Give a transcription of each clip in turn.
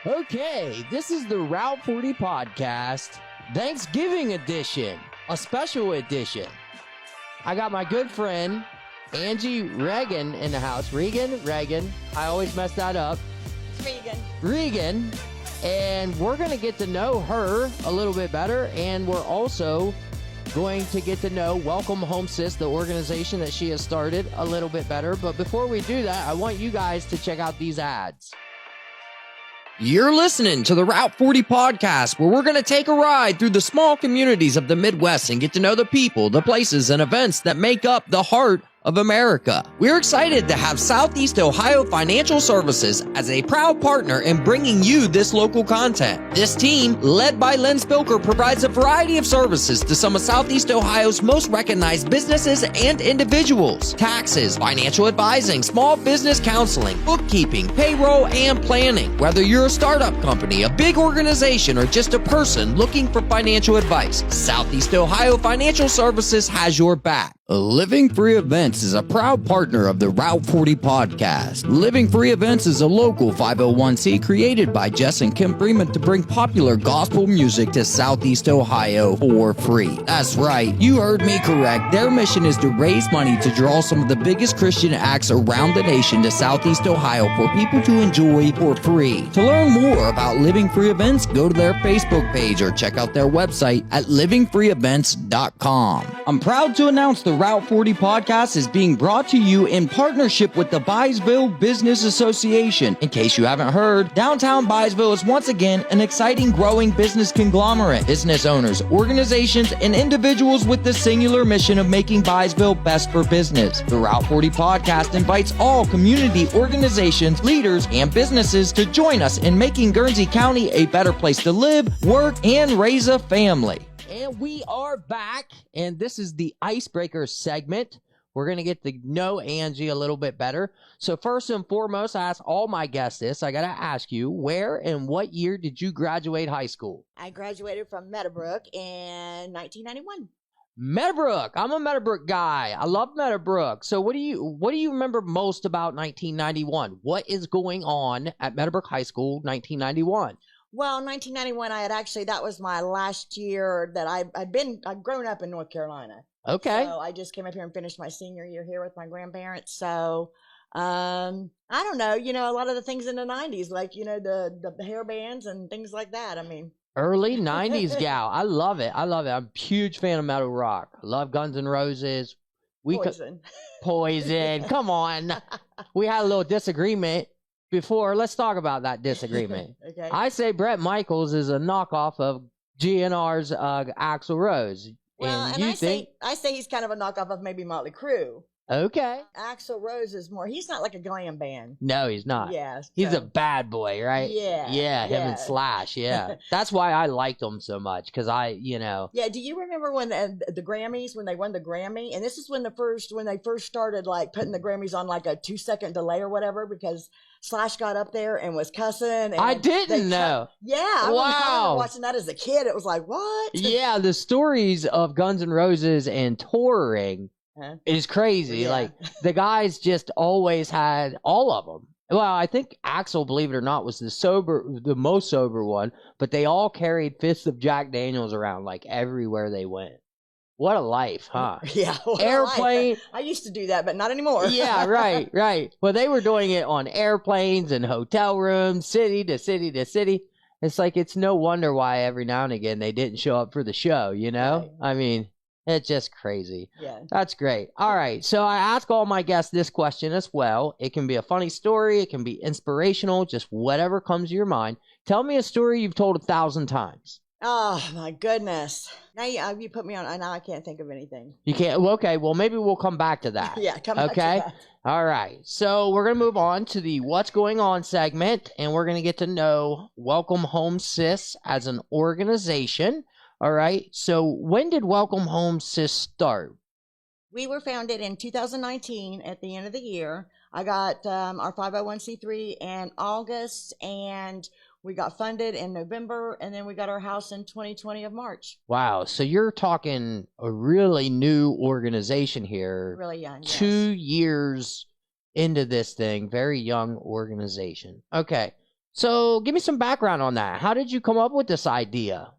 Okay, this is the Route 40 podcast, Thanksgiving edition, a special edition. I got my good friend, Angie Regan in the house. Regan. I always mess that up. Regan. And we're going to get to know her a little bit better, and we're also going to get to know Welcome Home SIS, the organization that she has started, a little bit better. But before we do that, I want you guys to check out these ads. You're listening to the Route 40 podcast, where we're going to take a ride through the small communities of the Midwest and get to know the people, the places, and events that make up the heart of America. We're excited to have Southeast Ohio Financial Services as a proud partner in bringing you this local content. This team, led by Lynn Spilker, provides a variety of services to some of Southeast Ohio's most recognized businesses and individuals. Taxes, financial advising, small business counseling, bookkeeping, payroll, and planning. Whether you're a startup company, a big organization, or just a person looking for financial advice, Southeast Ohio Financial Services has your back. Living Free Events is a proud partner of the Route 40 podcast. Living Free Events is a local 501c created by Jess and Kim Freeman to bring popular gospel music to Southeast Ohio for free. That's right, you heard me correct. Their mission is to raise money to draw some of the biggest Christian acts around the nation to Southeast Ohio for people to enjoy for free. To learn more about Living Free Events, go to their Facebook page or check out their website at livingfreeevents.com. I'm proud to announce the Route 40 podcast is being brought to you in partnership with the Byesville Business Association. In case you haven't heard, downtown Byesville is once again an exciting, growing business conglomerate. Business owners, organizations, and individuals with the singular mission of making Byesville best for business. The Route 40 podcast invites all community organizations, leaders, and businesses to join us in making Guernsey County a better place to live, work, and raise a family. And we are back, and this is the icebreaker segment. We're going to get to know Angie a little bit better. So first and foremost, I ask all my guests this. I got to ask you, where and what year did you graduate high school? I graduated from Meadowbrook in 1991. Meadowbrook. I'm a Meadowbrook guy. I love Meadowbrook. So what do you remember most about 1991? What is going on at Meadowbrook High School 1991? Well, 1991, that was my last year that I'd grown up in North Carolina. Okay. So I just came up here and finished my senior year here with my grandparents. So, I don't know, a lot of the things in the 90s, like, the hair bands and things like that. I mean. Early 90s gal. I love it. I'm a huge fan of metal rock. I love Guns N' Roses. Poison. Poison. Come on. We had a little disagreement before. Let's talk about that disagreement. Okay. I say Bret Michaels is a knockoff of GNR's Axl Rose. Well, and I say he's kind of a knockoff of maybe Motley Crue. Okay. Axl Rose is he's not like a glam band. No, he's not. Yeah. He's a bad boy, right? Yeah. Yeah, him and Slash, yeah. That's why I liked him so much, because Yeah, do you remember when the Grammys, when they won the Grammy? And this is when they first started, like, putting the Grammys on, like, a 2-second delay or whatever, because Slash got up there and was cussing. And I didn't know. Yeah. I wow. remember watching that as a kid. It was like, what? Yeah, the stories of Guns N' Roses and touring is crazy. Yeah. Like, the guys just always had all of them. Well, I think Axl, believe it or not, was the most sober one, but they all carried fists of Jack Daniels around, like, everywhere they went. What a life, huh? Yeah. Airplane. I used to do that, but not anymore. Yeah, right. Well, they were doing it on airplanes and hotel rooms, city to city to city. It's like, it's no wonder why every now and again they didn't show up for the show, Right. I mean, it's just crazy. Yeah. That's great. All right. So I ask all my guests this question as well. It can be a funny story. It can be inspirational, just whatever comes to your mind. Tell me a story you've told 1,000 times. Oh, my goodness. Now you put me on. Now I can't think of anything. You can't? Well, okay. Well, maybe we'll come back to that. Yeah, come back to that. All right. So we're going to move on to the What's Going On segment, and we're going to get to know Welcome Home SIS as an organization. All right. So when did Welcome Home SIS start? We were founded in 2019 at the end of the year. I got our 501c3 in August, and we got funded in November, and then we got our house in 2020 of March. Wow. So you're talking a really new organization here. Really young, yes. 2 years into this thing. Very young organization. Okay. So give me some background on that. How did you come up with this idea?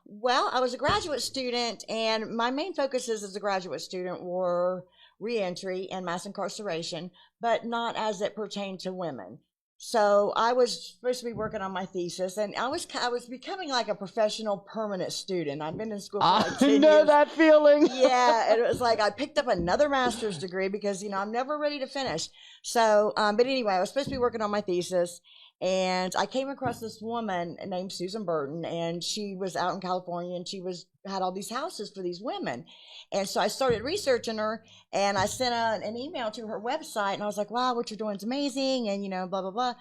Well, I was a graduate student, and my main focuses as a graduate student were reentry and mass incarceration, but not as it pertained to women. So I was supposed to be working on my thesis, and I was becoming like a professional permanent student. I've been in school for like 10 I know years. that feeling. Yeah, it was like I picked up another master's degree because I'm never ready to finish. So, but anyway, I was supposed to be working on my thesis, and I came across this woman named Susan Burton, and she was out in California, and she had all these houses for these women, and so I started researching her, and I sent an email to her website, and I was like, "Wow, what you're doing is amazing," and blah blah blah.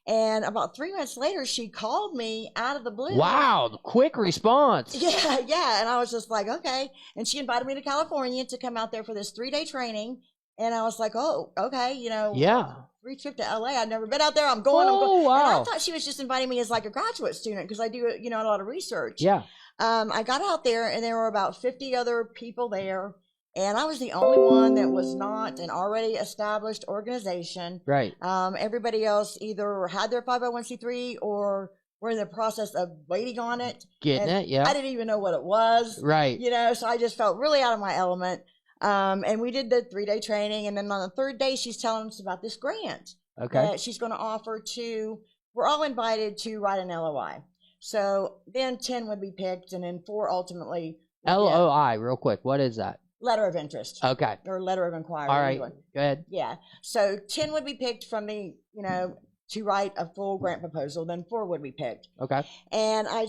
And about 3 months later, she called me out of the blue. Wow, quick response. Yeah, yeah. And I was just like, okay. And she invited me to California to come out there for this 3-day training. And I was like, oh, okay, Yeah. free trip to LA. I'd never been out there. I'm going. Oh, And wow. I thought she was just inviting me as like a graduate student because I do, a lot of research. Yeah. I got out there and there were about 50 other people there. And I was the only one that was not an already established organization. Right. Everybody else either had their 501c3 or were in the process of waiting on it. Getting it, yeah. I didn't even know what it was. Right. So I just felt really out of my element. And we did the 3-day training. And then on the third day, she's telling us about this grant that she's going to offer we're all invited to write an LOI. So then 10 would be picked and then 4 ultimately. LOI, real quick. What is that? Letter of interest. Okay. Or letter of inquiry. All right. Go ahead. Yeah. So 10 would be picked from to write a full grant proposal. Then 4 would be picked. Okay. And I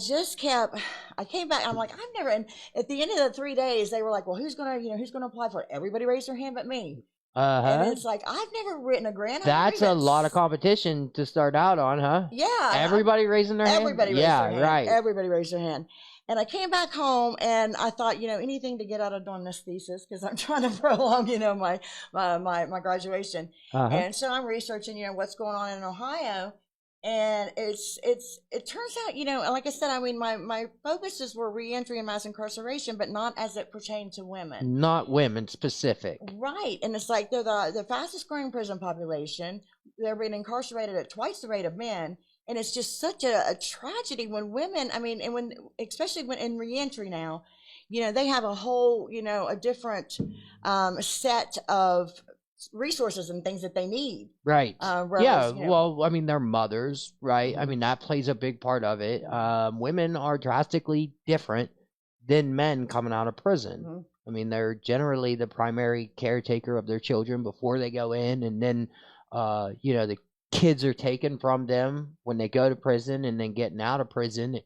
came back. I'm like, and at the end of the 3 days, they were like, well, who's going to apply for it? Everybody raised their hand but me. And it's like, I've never written a grant. That's a lot of competition to start out on, huh? Yeah. Everybody raising their hand? Everybody raised their hand. Right. Everybody raised their hand. And I came back home and I thought, anything to get out of doing this thesis because I'm trying to prolong, my graduation. And so I'm researching, what's going on in Ohio. And it turns out, like I said, my focuses were reentry and mass incarceration, but not as it pertained to women. Not women specific. Right. And it's like they're the fastest growing prison population. They're being incarcerated at twice the rate of men. And it's just such a tragedy when women, especially when in reentry now, they have a whole, a different set of resources and things that they need. Right. Well, they're mothers, right? That plays a big part of it. Women are drastically different than men coming out of prison. Mm-hmm. They're generally the primary caretaker of their children before they go in, and then, the kids are taken from them when they go to prison, and then getting out of prison.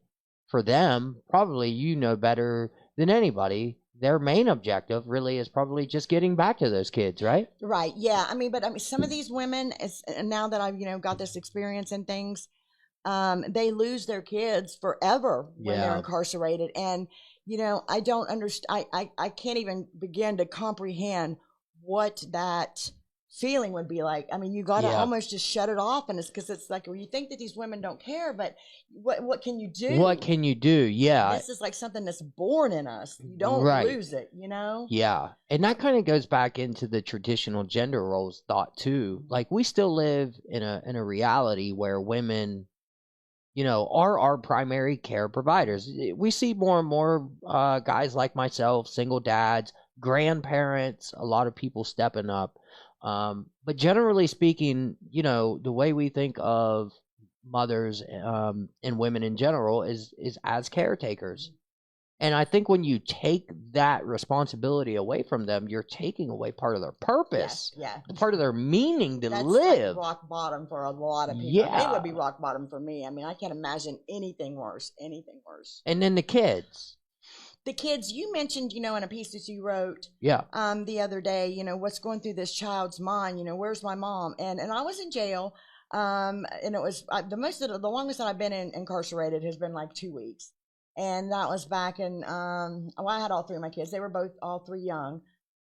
For them, probably better than anybody, their main objective really is probably just getting back to those kids, right? Right. Yeah. But some of these women, now that I've got this experience and things, they lose their kids forever when they're incarcerated, and I don't understand. I can't even begin to comprehend what that feeling would be like. You got to almost just shut it off, and it's because it's like, well, you think that these women don't care, but what can you do? What can you do? Yeah, this is like something that's born in us. You don't lose it, Yeah, and that kind of goes back into the traditional gender roles thought too. Like, we still live in a reality where women, are our primary care providers. We see more and more guys like myself, single dads, grandparents, a lot of people stepping up. But generally speaking, the way we think of mothers and women in general is as caretakers. And I think when you take that responsibility away from them, you're taking away part of their purpose, part of their meaning to live. Like rock bottom for a lot of people. Yeah. It would be rock bottom for me. I can't imagine anything worse. And then the kids. The kids, you mentioned, in a piece that you wrote the other day, what's going through this child's mind, where's my mom? And I was in jail, and it was the longest that I've been incarcerated has been like 2 weeks. And that was back in, I had all 3 of my kids. They were all 3 young,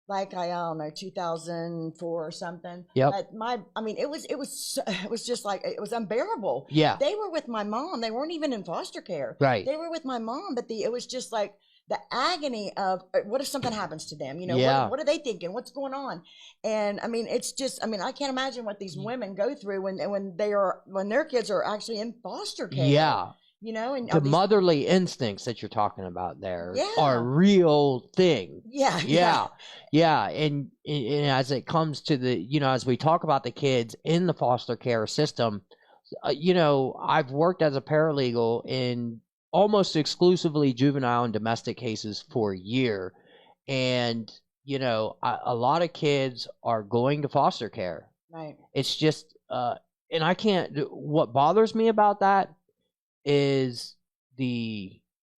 like, I don't know, 2004 or something. Yep. It was just like, it was unbearable. Yeah. They were with my mom. They weren't even in foster care. Right. They were with my mom, but it was just like, the agony of what if something happens to them? You know, Yeah. what are they thinking? What's going on? And I mean, it's just, I mean, I can't imagine what these women go through when their kids are actually in foster care. Yeah. You know, and The motherly instincts that you're talking about there are a Yeah. real thing. Yeah, Yeah. Yeah. And as it comes to the, you know, as we talk about the kids in the foster care system, you know, I've worked as a paralegal in almost exclusively juvenile and domestic cases for a year. And, you know, a lot of kids are going to foster care. Right. It's just, and I can't, what bothers me about that is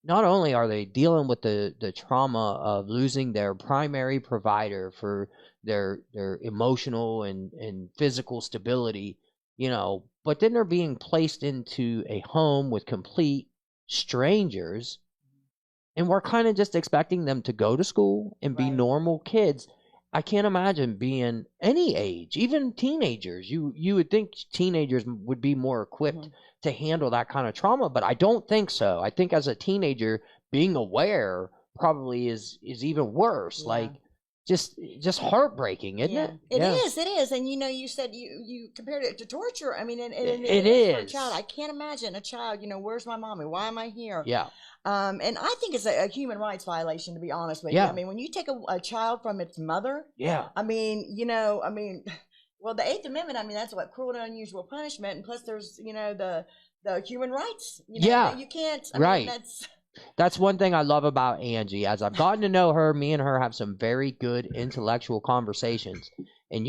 not only are they dealing with the trauma of losing their primary provider for their emotional and physical stability, you know, but then they're being placed into a home with complete strangers, and we're kind of just expecting them to go to school and be Right. normal kids. I can't imagine being any age, even teenagers. You would think teenagers would be more equipped to handle that kind of trauma, but I don't think so. I think as a teenager, being aware probably is even worse. Yeah. Like just heartbreaking, isn't it? It is. And you know, you said you compared it to torture. I mean, It is for a is. child. I can't imagine a child, you know, where's my mommy? Why am I here? Yeah. And I think it's a human rights violation, to be honest with you. I mean, when you take a child from its mother, I mean, you know, I mean, well, the Eighth Amendment, I mean, that's what cruel and unusual punishment, and plus there's, you know, the human rights. You know, you can't. I mean, that's one thing I love about Angie. As I've gotten to know her, me and her have some very good intellectual conversations, and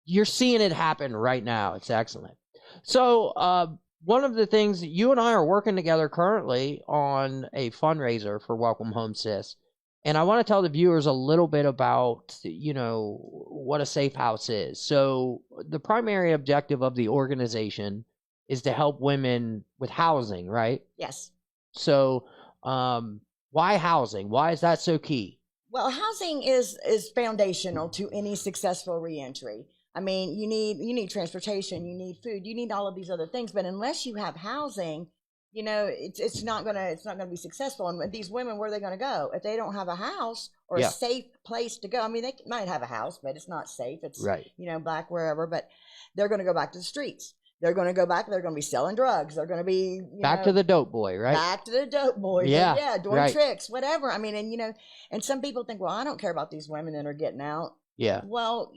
you're seeing it happen right now. It's excellent. So, one of the things, you and I are working together currently on a fundraiser for Welcome Home SIS. And I want to tell the viewers a little bit about, you know, what a safe house is. So the primary objective of the organization is to help women with housing, right? Yes. So why housing? Why is that so key? Well, housing is foundational to any successful reentry. I mean, you need transportation, you need food, you need all of these other things. But unless you have housing, you know, it's not gonna be successful. And these women, where are they gonna go if they don't have a house or a safe place to go? I mean, they might have a house, but it's not safe. It's you know, back wherever. But they're gonna go back to the streets. They're going to go back. They're going to be selling drugs. They're going to be back to the dope boy, right? Back to the dope boy. Yeah, doing tricks, whatever. I mean, and you know, and some people think, well, I don't care about these women that are getting out. Yeah. Well,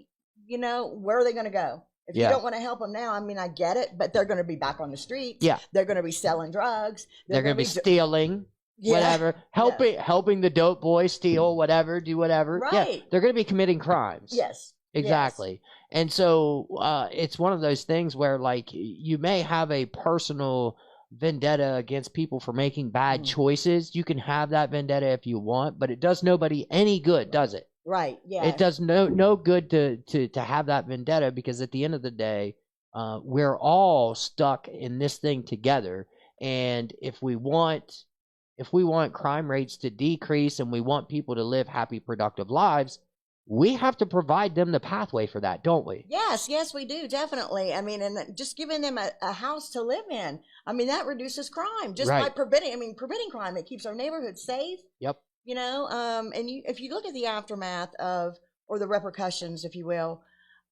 you know, where are they going to go? If you don't want to help them now, I mean, I get it, but they're going to be back on the streets. Yeah. They're going to be selling drugs. They're going to be stealing. Whatever, helping the dope boy steal, whatever, do whatever. Right. Yeah, they're going to be committing crimes. Yes. Exactly. Yes. And so it's one of those things where, like, you may have a personal vendetta against people for making bad choices. You can have that vendetta if you want, but it does nobody any good, does it? Right. Yeah. It does no good to have that vendetta, because at the end of the day, we're all stuck in this thing together. And if we want crime rates to decrease and we want people to live happy, productive lives, we have to provide them the pathway for that, don't we? Yes, we do, definitely. I mean, and just giving them a house to live in, I mean, that reduces crime just by preventing crime. It keeps our neighborhood safe. Yep. You know, and if you look at the aftermath or the repercussions, if you will,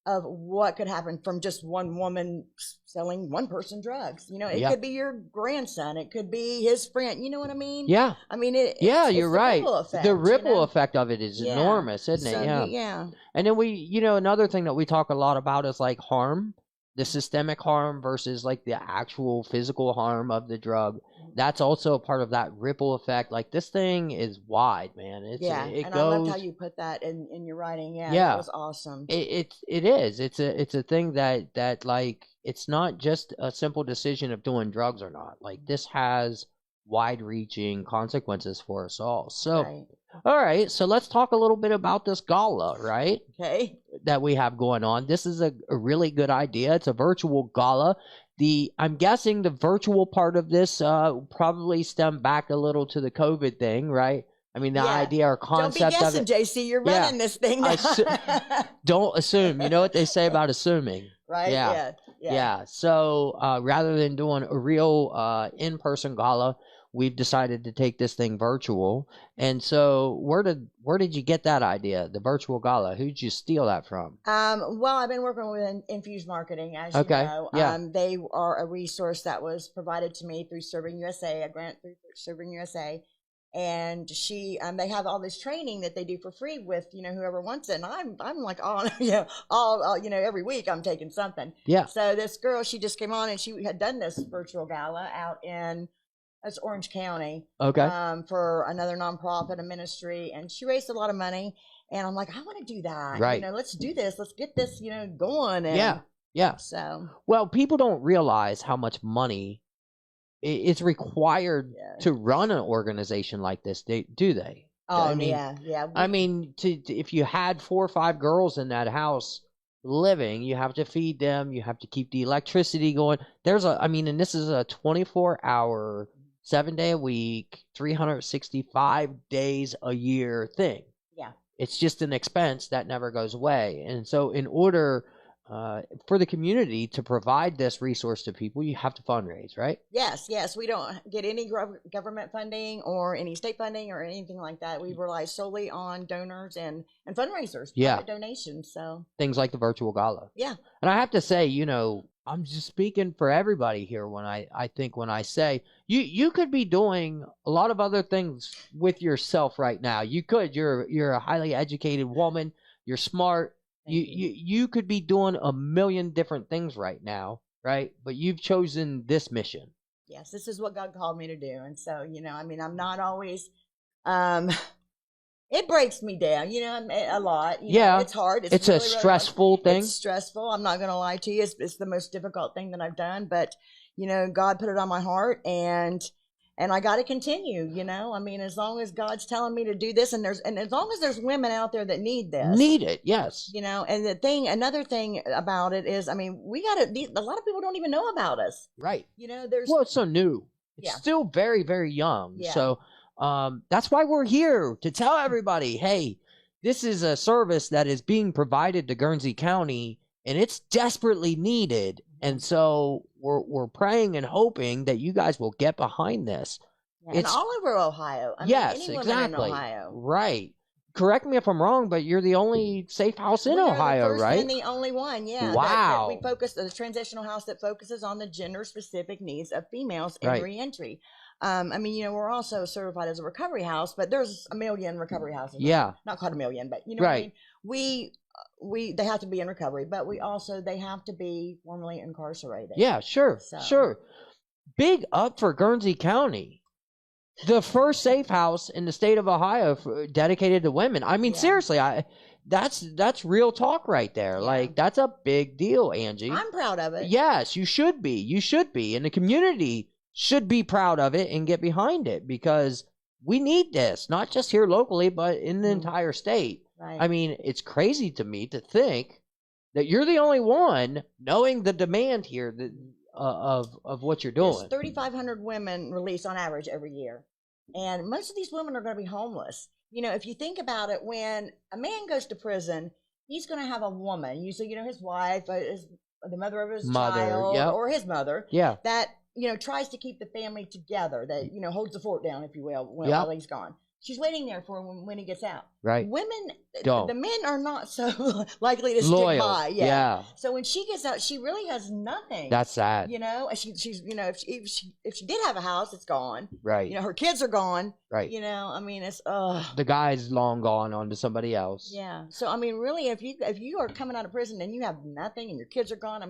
of what could happen from just one woman selling one person drugs. You know, it could be your grandson. It could be his friend. You know what I mean? Yeah. I mean, you're right. The ripple effect, effect of it is enormous, isn't it? Yeah. Yeah. And then another thing that we talk a lot about is like harm, the systemic harm versus like the actual physical harm of the drug. That's also a part of that ripple effect. Like, this thing is wide, man. It and goes, I loved how you put that in your writing. Yeah, that was awesome. It is. It's a thing that like, it's not just a simple decision of doing drugs or not. Like, this has wide-reaching consequences for us all. So, all right. So let's talk a little bit about this gala, right? Okay. That we have going on. This is a really good idea. It's a virtual gala. I'm guessing the virtual part of this probably stemmed back a little to the COVID thing, right? I mean, the idea or concept Don't be guessing, JC. You're running this thing now. Don't assume. You know what they say about assuming. Right? Yeah. So rather than doing a real in-person gala, we've decided to take this thing virtual. And so where did you get that idea, the virtual gala? Who'd you steal that from? Well, I've been working with Infused Marketing, as you know. Yeah. They are a resource that was provided to me through Serving USA, a grant through Serving USA. And they have all this training that they do for free with, whoever wants it. And I'm like, every week I'm taking something. Yeah. So this girl, she just came on and she had done this virtual gala out in Orange County. Okay. For another nonprofit, a ministry. And she raised a lot of money. And I'm like, I want to do that. Right. Let's do this. Let's get this, going. And yeah. Yeah. So. Well, people don't realize how much money it's required to run an organization like this, do they? Oh, I mean, yeah. I mean, if you had 4 or 5 girls in that house living, you have to feed them, you have to keep the electricity going. And this is a 24-hour, 7-day a week, 365 days a year thing. Yeah. It's just an expense that never goes away. And so in order for the community to provide this resource to people, you have to fundraise, right? Yes. We don't get any government funding or any state funding or anything like that. We rely solely on donors and fundraisers, private donations. So things like the virtual gala. Yeah. And I have to say, I'm just speaking for everybody here when I say you could be doing a lot of other things with yourself right now. You could. You're a highly educated woman. You're smart. You could be doing a million different things right now, right? But you've chosen this mission. Yes, this is what God called me to do. And so, I'm not always, it breaks me down, a lot. It's hard. It's really, a stressful thing. It's stressful. I'm not going to lie to you. It's the most difficult thing that I've done. But, God put it on my heart and I got to continue, as long as God's telling me to do this and as long as there's women out there that need this. Need it, yes. And another thing about it is, a lot of people don't even know about us. Right. Well, it's so new. It's still very, very young. Yeah. So that's why we're here, to tell everybody, hey, this is a service that is being provided to Guernsey County and it's desperately needed. And so we're praying and hoping that you guys will get behind this. Yeah, it's all over Ohio. Yes, any exactly. In Ohio. Right. Correct me if I'm wrong, but you're the only safe house in Ohio, the first right? And the only one, yeah. Wow. That we focus the transitional house that focuses on the gender-specific needs of females in reentry. We're also certified as a recovery house, but there's a million recovery houses. Yeah. Not quite a million, but what I mean? They have to be in recovery, but they have to be formerly incarcerated. Yeah, sure. Big up for Guernsey County. The first safe house in the state of Ohio dedicated to women. Seriously, that's real talk right there. Yeah. Like, that's a big deal, Angie. I'm proud of it. Yes, you should be. You should be. And the community should be proud of it and get behind it, because we need this, not just here locally, but in the entire state. Right. It's crazy to me to think that you're the only one knowing the demand here of what you're doing. There's 3,500 women released on average every year. And most of these women are going to be homeless. If you think about it, when a man goes to prison, he's going to have a woman, usually, his wife, the mother of his child, or his mother, that, tries to keep the family together, that, holds the fort down, if you will, while he's gone. She's waiting there for him when he gets out. Right. Women, the men are not so likely to stick by. Yeah. So when she gets out, she really has nothing. That's sad. She's if she did have a house, it's gone. Right. Her kids are gone. Right. It's the guy's long gone on to somebody else. Yeah. So really, if you are coming out of prison and you have nothing and your kids are gone,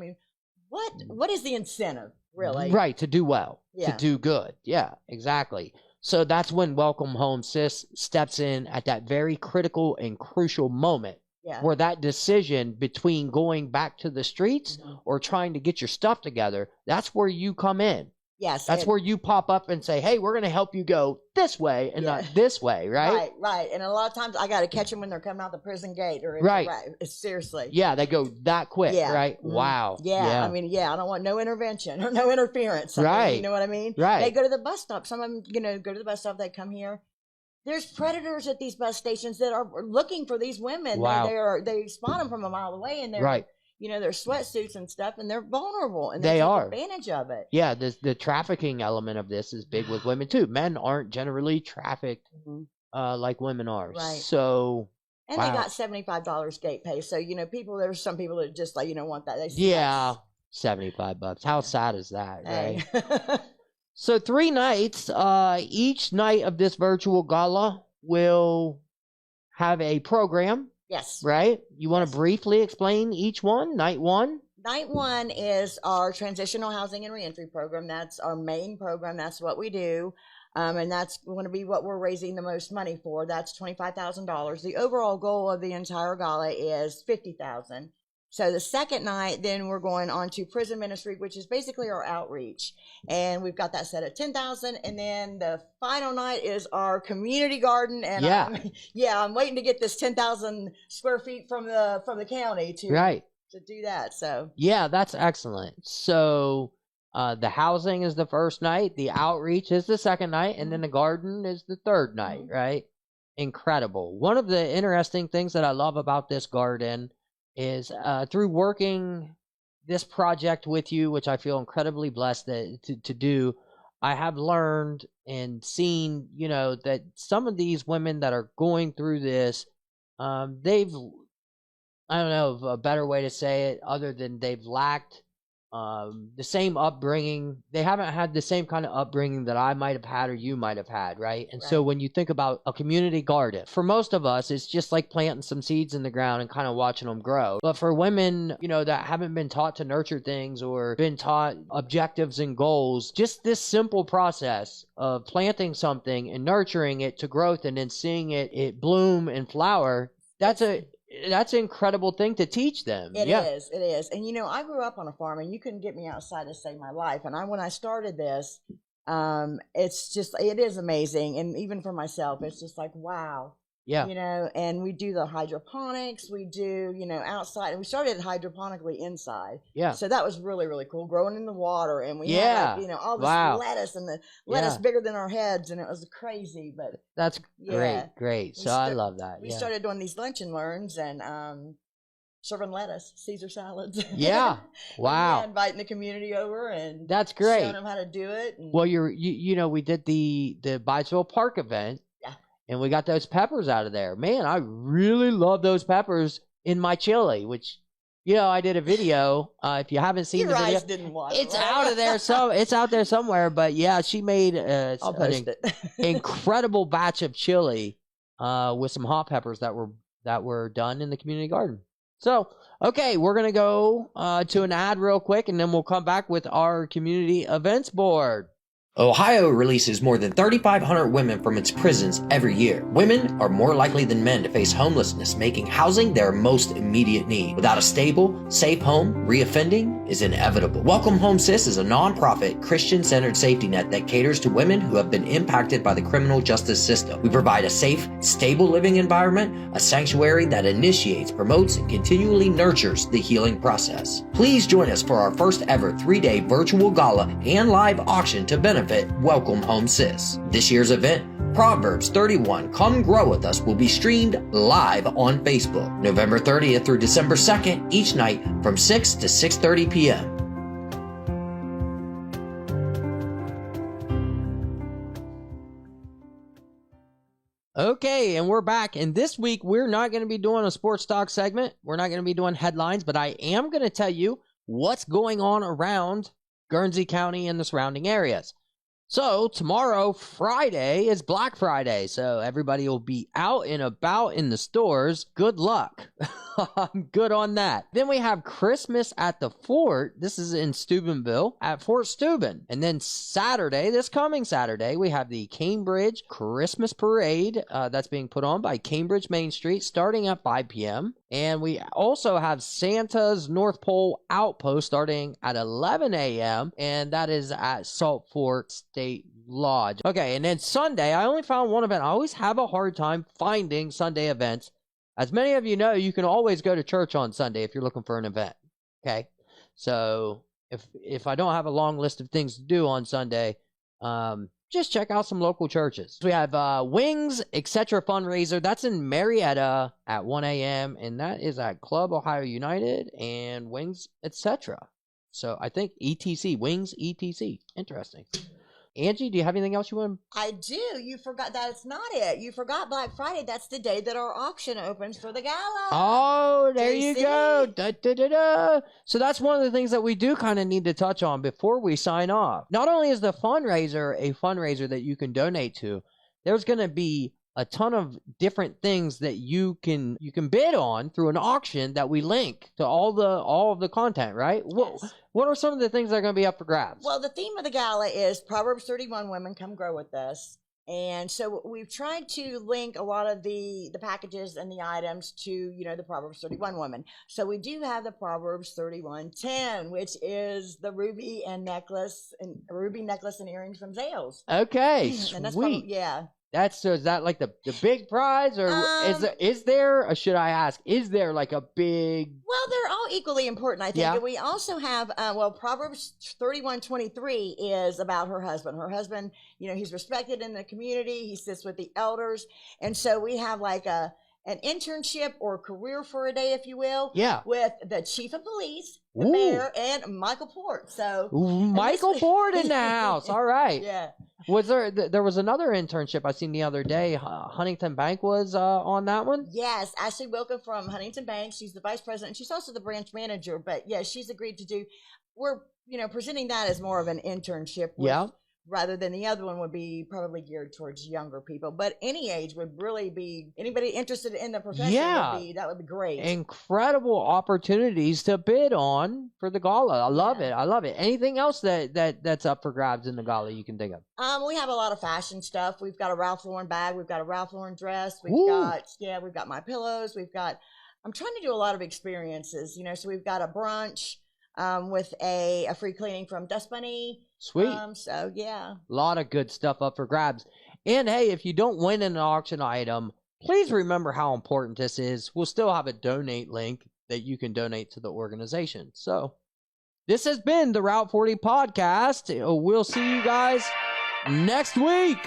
what is the incentive really? Right, to do well, to do good. Yeah, exactly. So that's when Welcome Home SIS steps in at that very critical and crucial moment, where that decision between going back to the streets or trying to get your stuff together, that's where you come in. Yes. That's where you pop up and say, hey, we're going to help you go this way and not this way, right? Right. And a lot of times I got to catch them when they're coming out the prison gate. Seriously. Yeah, they go that quick, right? Wow. Yeah. I don't want no intervention or no interference. Right. You know what I mean? Right. They go to the bus stop. Some of them, go to the bus stop. They come here. There's predators at these bus stations that are looking for these women. Wow. They spot them from a mile away, and they're their sweatsuits and stuff, and they're vulnerable, and They take are. advantage of it. Yeah, the trafficking element of this is big with women too. Men aren't generally trafficked like women are. Right. So, and they got $75 gate pay. So there's some people that just like want that. Yeah, $75. How sad is that, hey. right? So 3 nights. Each night of this virtual gala will have a program. Yes. Right? You want to briefly explain each one? Night 1? Night 1 is our transitional housing and reentry program. That's our main program. That's what we do. And that's going to be what we're raising the most money for. That's $25,000. The overall goal of the entire gala is $50,000. So the second night, then we're going on to prison ministry, which is basically our outreach. And we've got that set at $10,000. And then the final night is our community garden. And I'm waiting to get this 10,000 square feet from the county to do that. So yeah, that's excellent. So the housing is the first night, the outreach is the second night, and then the garden is the third night, right? Incredible. One of the interesting things that I love about this garden is through working this project with you, which I feel incredibly blessed to do, I have learned and seen, that some of these women that are going through this, they've, I don't know a better way to say it other than they've lacked the same upbringing. They haven't had the same kind of upbringing that I might have had or you might have had, right? And so when you think about a community garden, for most of us, it's just like planting some seeds in the ground and kind of watching them grow. But for women, that haven't been taught to nurture things or been taught objectives and goals, just this simple process of planting something and nurturing it to growth and then seeing it bloom and flower, that's an incredible thing to teach them. It is. And I grew up on a farm, and you couldn't get me outside to save my life. And when I started this, it is amazing. And even for myself, it's just like, wow. Yeah. And we do the hydroponics, we do, outside, and we started hydroponically inside. Yeah. So that was really, really cool, growing in the water. And we had all this lettuce, and the lettuce bigger than our heads, and it was crazy, but that's great. So I love that. We started doing these lunch and learns and serving lettuce, Caesar salads. Yeah. Wow. And inviting the community over, and that's great. Showing them how to do it. And well, we did the Byesville Park event. And we got those peppers out of there. Man, I really love those peppers in my chili, which, I did a video. If you haven't seen the video, didn't watch it's out of there. It's out there somewhere. But yeah, she made I'll post it. incredible batch of chili with some hot peppers that were done in the community garden. So, okay, we're going to go to an ad real quick, and then we'll come back with our community events board. Ohio releases more than 3,500 women from its prisons every year. Women are more likely than men to face homelessness, making housing their most immediate need. Without a stable, safe home, reoffending is inevitable. Welcome Home SIS is a nonprofit, Christian-centered safety net that caters to women who have been impacted by the criminal justice system. We provide a safe, stable living environment, a sanctuary that initiates, promotes, and continually nurtures the healing process. Please join us for our first ever 3-day virtual gala and live auction to benefit Welcome Home SIS. This year's event, Proverbs 31, Come Grow With Us, will be streamed live on Facebook, November 30th through December 2nd, each night from 6 to 6:30 p.m. Okay, and we're back. And this week, we're not going to be doing a sports talk segment. We're not going to be doing headlines, but I am going to tell you what's going on around Guernsey County and the surrounding areas. So tomorrow, Friday, is Black Friday. So everybody will be out and about in the stores. Good luck. I'm good on that. Then we have Christmas at the Fort. This is in Steubenville at Fort Steuben. And then Saturday, this coming Saturday, we have the Cambridge Christmas Parade that's being put on by Cambridge Main Street starting at 5 p.m. And we also have Santa's North Pole Outpost starting at 11 a.m. And that is at Salt Fork State Lodge. Okay, and then Sunday, I only found one event. I always have a hard time finding Sunday events. As many of you know, you can always go to church on Sunday if you're looking for an event. Okay, so if I don't have a long list of things to do on Sunday, just check out some local churches. We have Wings, etc. fundraiser. That's in Marietta at 1 a.m. and that is at Club Ohio United and Wings, etc. So I think ETC, Wings, ETC. Interesting. Angie, do you have anything else you want? I do. You forgot that's not it. You forgot Black Friday. That's the day that our auction opens for the gala. Oh, there JC. you go. Da, da, da, da. So that's one of the things that we do kind of need to touch on before we sign off. Not only is the fundraiser a fundraiser that you can donate to, there's going to be a ton of different things that you can bid on through an auction that we link to all of the content, right? Yes. What are some of the things that are going to be up for grabs? Well, the theme of the gala is Proverbs 31 Women Come Grow With Us. And so we've tried to link a lot of the packages and the items to, the Proverbs 31 women. So we do have the Proverbs 31:10, which is the ruby necklace and earrings from Zales. Okay, And that's sweet. yeah. Is that like the big prize, or is there, or should I ask, is there like a big? Well, they're all equally important, I think. Yeah. And we also have, Proverbs 31:23 is about her husband. Her husband, he's respected in the community. He sits with the elders. And so we have like an internship or career for a day, if you will. Yeah. With the chief of police, the Ooh. mayor, and Michael Port. So Michael Port in the house. All right. Yeah. Was there was another internship I seen the other day? Huntington Bank was on that one. Yes, Ashley Wilka from Huntington Bank. She's the vice president. She's also the branch manager. But yeah, she's agreed to do. We're presenting that as more of an internship. Yeah. Rather than the other one would be probably geared towards younger people, but any age would really be anybody interested in the profession. Yeah. That would be great. Incredible opportunities to bid on for the gala. I love it. I love it. Anything else that's up for grabs in the gala you can think of? We have a lot of fashion stuff. We've got a Ralph Lauren bag. We've got a Ralph Lauren dress. We've got my pillows. I'm trying to do a lot of experiences, so we've got a brunch with a free cleaning from Dust Bunny. Sweet. So yeah. A lot of good stuff up for grabs. And hey, if you don't win an auction item, please remember how important this is. We'll still have a donate link that you can donate to the organization. So this has been the Route 40 podcast. We'll see you guys next week.